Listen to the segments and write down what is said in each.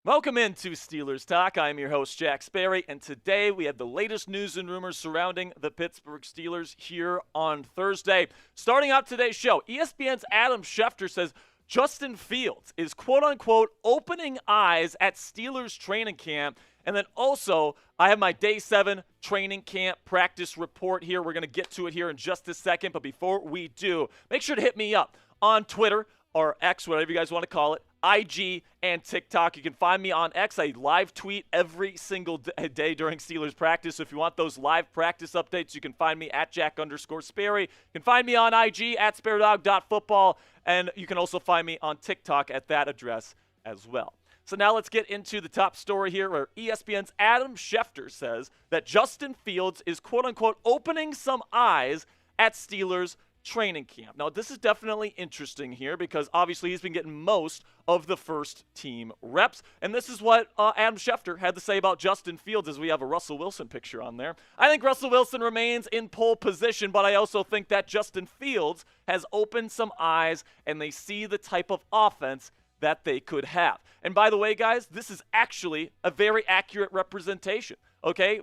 Welcome into Steelers Talk. I am your host, Jack Sperry, and today we have the latest news and rumors surrounding the Pittsburgh Steelers here on Thursday. Starting out today's show, ESPN's Adam Schefter says Justin Fields is quote-unquote opening eyes at Steelers training camp. And then also, I have my Day 7 training camp practice report here. We're going to get to it here in just a second, but before we do, make sure to hit me up on Twitter or X, whatever you guys want to call it, IG, and TikTok. You can find me on X. I live tweet every single day during Steelers practice. So if you want those live practice updates, you can find me at Jack_Sperry. You can find me on IG at SperryDog.football, and you can also find me on TikTok at that address as well. So now let's get into the top story here, where ESPN's Adam Schefter says that Justin Fields is quote-unquote opening some eyes at Steelers training camp. Now, this is definitely interesting here because obviously he's been getting most of the first team reps. And this is what Adam Schefter had to say about Justin Fields, as we have a Russell Wilson picture on there. I think Russell Wilson remains in pole position, but I also think that Justin Fields has opened some eyes and they see the type of offense that they could have. And by the way, guys, this is actually a very accurate representation. Okay?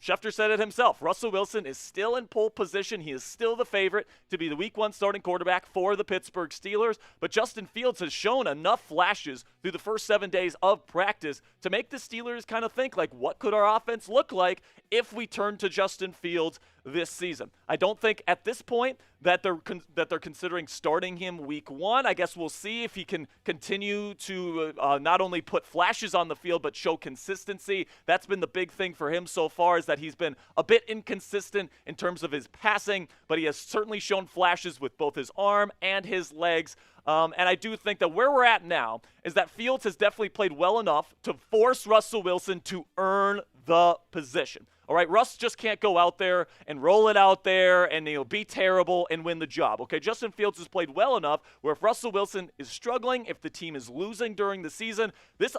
Schefter said it himself. Russell Wilson is still in pole position. He is still the favorite to be the Week 1 starting quarterback for the Pittsburgh Steelers. But Justin Fields has shown enough flashes through the first 7 days of practice to make the Steelers kind of think, like, what could our offense look like if we turn to Justin Fields this season? I don't think at this point that they're considering starting him Week 1. I guess we'll see if he can continue to not only put flashes on the field but show consistency. That's been the big thing for him so far, is that he's been a bit inconsistent in terms of his passing, but he has certainly shown flashes with both his arm and his legs. And I do think that where we're at now is that Fields has definitely played well enough to force Russell Wilson to earn the position. All right, Russ just can't go out there and roll it out there and be terrible and win the job. Okay, Justin Fields has played well enough where if Russell Wilson is struggling, if the team is losing during the season, this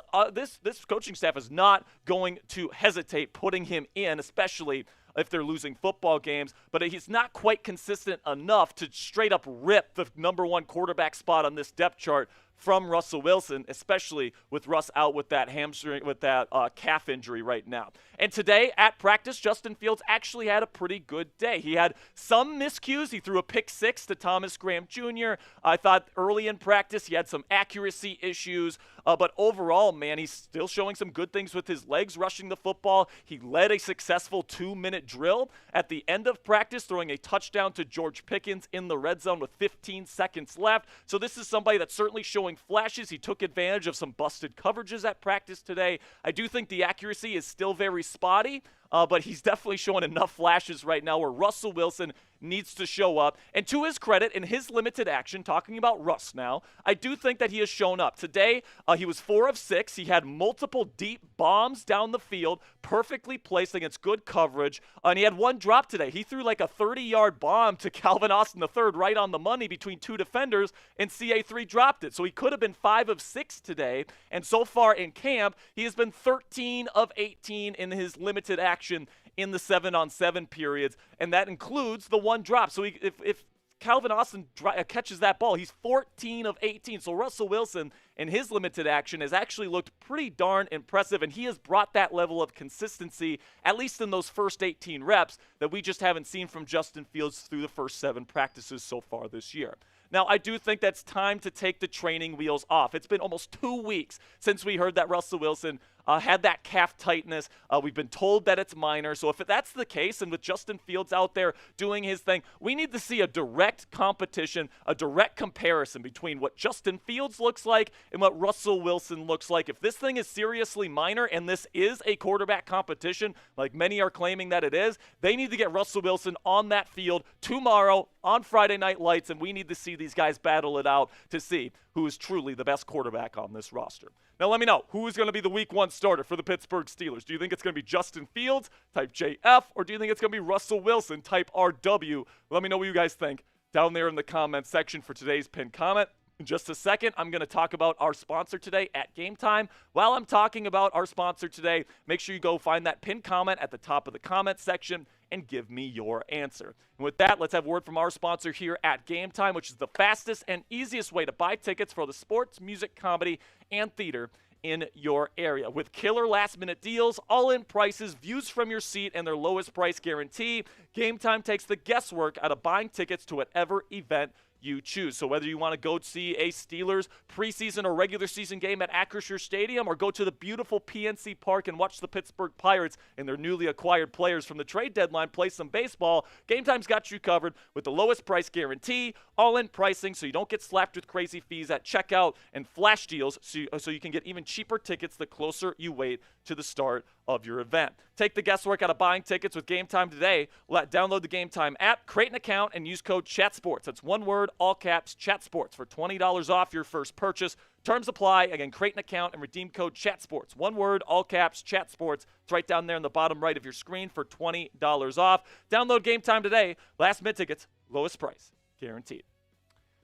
coaching staff is not going to hesitate putting him in, especially if they're losing football games. But he's not quite consistent enough to straight up rip the number 1 quarterback spot on this depth chart from Russell Wilson, especially with Russ out with that hamstring, with that calf injury right now. And today at practice, Justin Fields actually had a pretty good day. He had some miscues. He threw a pick 6 to Thomas Graham Jr. I thought early in practice he had some accuracy issues, but overall, man, he's still showing some good things with his legs rushing the football. He led a successful 2-minute drill at the end of practice, throwing a touchdown to George Pickens in the red zone with 15 seconds left. So this is somebody that's certainly showing flashes. He took advantage of some busted coverages at practice today. I do think the accuracy is still very spotty, but he's definitely showing enough flashes right now where Russell Wilson needs to show up. And to his credit, in his limited action, talking about Russ now, I do think that he has shown up. Today, he was 4 of 6. He had multiple deep bombs down the field, perfectly placed against good coverage, and he had one drop today. He threw like a 30-yard bomb to Calvin Austin III right on the money between 2 defenders, and CA3 dropped it. So he could have been 5 of 6 today, and so far in camp, he has been 13 of 18 in his limited action in the 7-on-7 periods, and that includes the one drop. So if Calvin Austin catches that ball, he's 14 of 18. So Russell Wilson, in his limited action, has actually looked pretty darn impressive, and he has brought that level of consistency, at least in those first 18 reps, that we just haven't seen from Justin Fields through the first 7 practices so far this year. Now, I do think that's time to take the training wheels off. It's been almost 2 weeks since we heard that Russell Wilson had that calf tightness. We've been told that it's minor. So if that's the case, and with Justin Fields out there doing his thing, we need to see a direct competition, a direct comparison between what Justin Fields looks like and what Russell Wilson looks like. If this thing is seriously minor and this is a quarterback competition, like many are claiming that it is, they need to get Russell Wilson on that field tomorrow on Friday Night Lights, and we need to see these guys battle it out to see who is truly the best quarterback on this roster. Now, let me know, who is going to be the Week 1 starter for the Pittsburgh Steelers? Do you think it's going to be Justin Fields, type JF, or do you think it's going to be Russell Wilson, type RW? Let me know what you guys think down there in the comment section for today's pinned comment. In just a second, I'm going to talk about our sponsor today at Game Time. While I'm talking about our sponsor today, make sure you go find that pinned comment at the top of the comment section and give me your answer. And with that, let's have word from our sponsor here at Game Time, which is the fastest and easiest way to buy tickets for the sports, music, comedy, and theater in your area. With killer last-minute deals, all-in prices, views from your seat, and their lowest price guarantee, Game Time takes the guesswork out of buying tickets to whatever event you choose. So whether you want to go see a Steelers preseason or regular season game at Acrisure Stadium, or go to the beautiful PNC Park and watch the Pittsburgh Pirates and their newly acquired players from the trade deadline play some baseball, Game Time's got you covered with the lowest price guarantee, all-in pricing so you don't get slapped with crazy fees at checkout, and flash deals so you can get even cheaper tickets the closer you wait to the start of your event. Take the guesswork out of buying tickets with Game Time today. Download the Game Time app, create an account, and use code CHATSPORTS. That's one word, all caps, CHATSPORTS for $20 off your first purchase. Terms apply. Again, create an account and redeem code CHATSPORTS. One word, all caps, CHATSPORTS. It's right down there in the bottom right of your screen for $20 off. Download Game Time today. Last minute tickets, lowest price, guaranteed.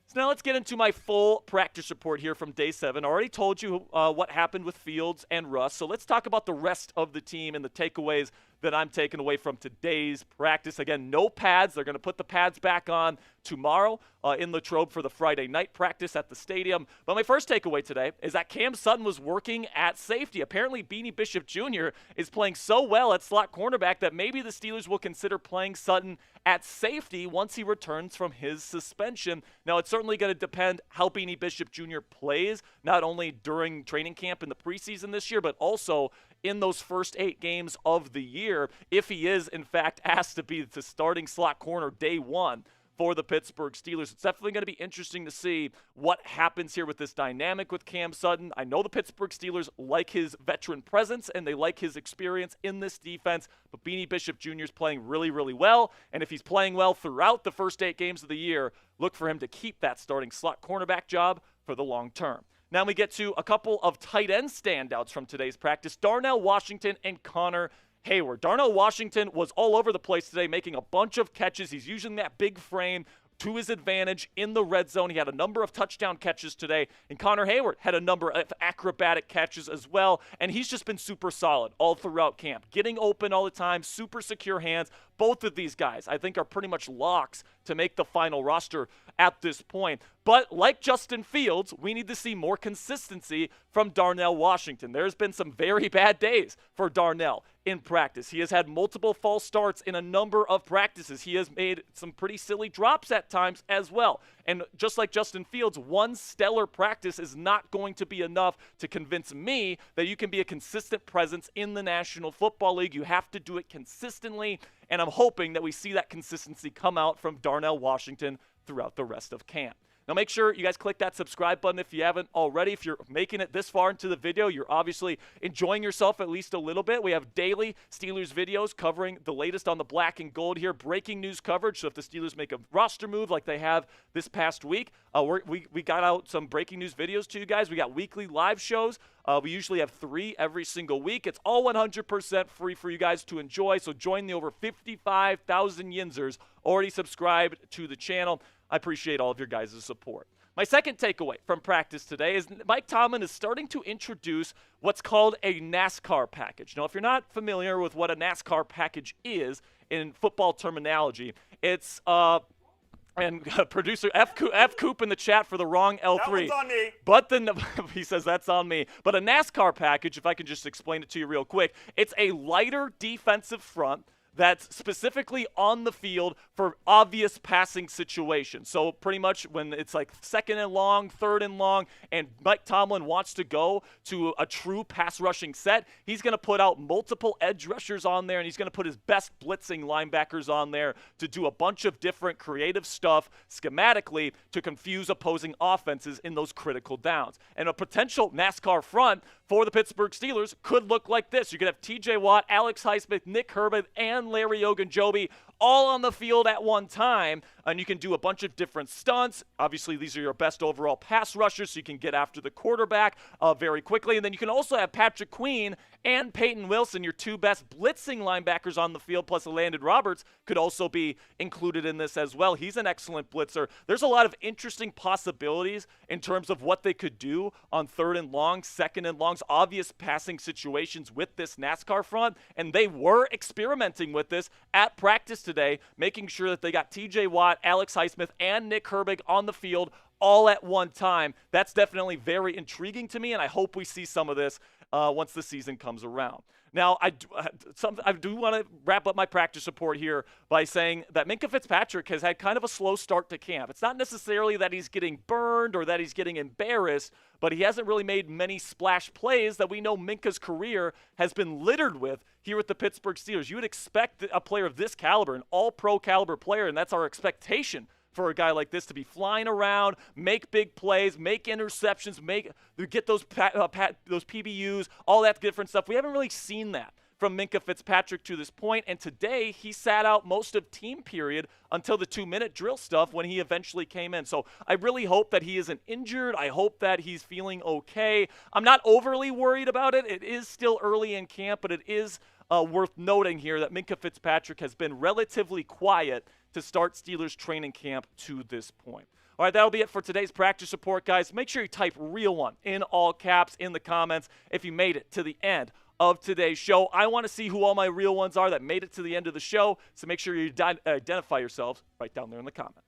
So now let's get into my full practice report here from day 7. I already told you what happened with Fields and Russ, so let's talk about the rest of the team and the takeaways that I'm taking away from today's practice. Again, no pads. They're going to put the pads back on tomorrow in Latrobe for the Friday night practice at the stadium. But my first takeaway today is that Cam Sutton was working at safety. Apparently, Beanie Bishop Jr. is playing so well at slot cornerback that maybe the Steelers will consider playing Sutton at safety once he returns from his suspension. Now, it's certainly going to depend how Beanie Bishop Jr. plays, not only during training camp in the preseason this year, but also in those first 8 games of the year, if he is, in fact, asked to be the starting slot corner day 1 for the Pittsburgh Steelers. It's definitely going to be interesting to see what happens here with this dynamic with Cam Sutton. I know the Pittsburgh Steelers like his veteran presence and they like his experience in this defense, but Beanie Bishop Jr. is playing really, really well, and if he's playing well throughout the first 8 games of the year, look for him to keep that starting slot cornerback job for the long term. Now we get to a couple of tight end standouts from today's practice, Darnell Washington and Connor Hayward. Darnell Washington was all over the place today, making a bunch of catches. He's using that big frame to his advantage in the red zone. He had a number of touchdown catches today, and Connor Hayward had a number of acrobatic catches as well, and he's just been super solid all throughout camp, getting open all the time, super secure hands. Both of these guys, I think, are pretty much locks to make the final roster at this point. But like Justin Fields, we need to see more consistency from Darnell Washington. There's been some very bad days for Darnell in practice. He has had multiple false starts in a number of practices. He has made some pretty silly drops at times as well. And just like Justin Fields, one stellar practice is not going to be enough to convince me that you can be a consistent presence in the National Football League. You have to do it consistently, and I'm hoping that we see that consistency come out from Darnell Washington throughout the rest of camp. Now make sure you guys click that subscribe button if you haven't already. If you're making it this far into the video, you're obviously enjoying yourself at least a little bit. We have daily Steelers videos covering the latest on the black and gold here, breaking news coverage. So if the Steelers make a roster move like they have this past week, we got out some breaking news videos to you guys. We got weekly live shows. We usually have 3 every single week. It's all 100% free for you guys to enjoy. So join the over 55,000 Yinzers already subscribed to the channel. I appreciate all of your guys' support. My second takeaway from practice today is Mike Tomlin is starting to introduce what's called a NASCAR package. Now, if you're not familiar with what a NASCAR package is in football terminology, it's and producer F. Coop in the chat for the wrong L3. That one's on me. But he says that's on me. But a NASCAR package, if I can just explain it to you real quick, it's a lighter defensive front that's specifically on the field for obvious passing situations. So pretty much when it's like 2nd and long, 3rd and long, and Mike Tomlin wants to go to a true pass rushing set, he's going to put out multiple edge rushers on there, and he's going to put his best blitzing linebackers on there to do a bunch of different creative stuff schematically to confuse opposing offenses in those critical downs. And a potential NASCAR front for the Pittsburgh Steelers could look like this. You could have TJ Watt, Alex Highsmith, Nick Herbert, and Larry Ogunjobi all on the field at one time, and you can do a bunch of different stunts. Obviously, these are your best overall pass rushers, so you can get after the quarterback very quickly. And then you can also have Patrick Queen And Peyton Wilson, your two best blitzing linebackers on the field, plus Landon Roberts, could also be included in this as well. He's an excellent blitzer. There's a lot of interesting possibilities in terms of what they could do on 3rd and long, 2nd and longs, obvious passing situations with this NASCAR front. And they were experimenting with this at practice today, making sure that they got TJ Watt, Alex Highsmith, and Nick Herbig on the field all at one time. That's definitely very intriguing to me, and I hope we see some of this once the season comes around. Now, I do want to wrap up my practice report here by saying that Minka Fitzpatrick has had kind of a slow start to camp. It's not necessarily that he's getting burned or that he's getting embarrassed, but he hasn't really made many splash plays that we know Minka's career has been littered with here with the Pittsburgh Steelers. You would expect a player of this caliber, an all-pro caliber player, and that's our expectation for a guy like this, to be flying around, make big plays, make interceptions, get those PBUs, all that different stuff. We haven't really seen that from Minka Fitzpatrick to this point, and today he sat out most of team period until the 2-minute drill stuff when he eventually came in. So I really hope that he isn't injured. I hope that he's feeling okay. I'm not overly worried about it. It is still early in camp, but it is worth noting here that Minka Fitzpatrick has been relatively quiet to start Steelers training camp to this point. All right, that'll be it for today's practice report, guys. Make sure you type real one in all caps in the comments if you made it to the end of today's show. I want to see who all my real ones are that made it to the end of the show, so make sure you identify yourselves right down there in the comments.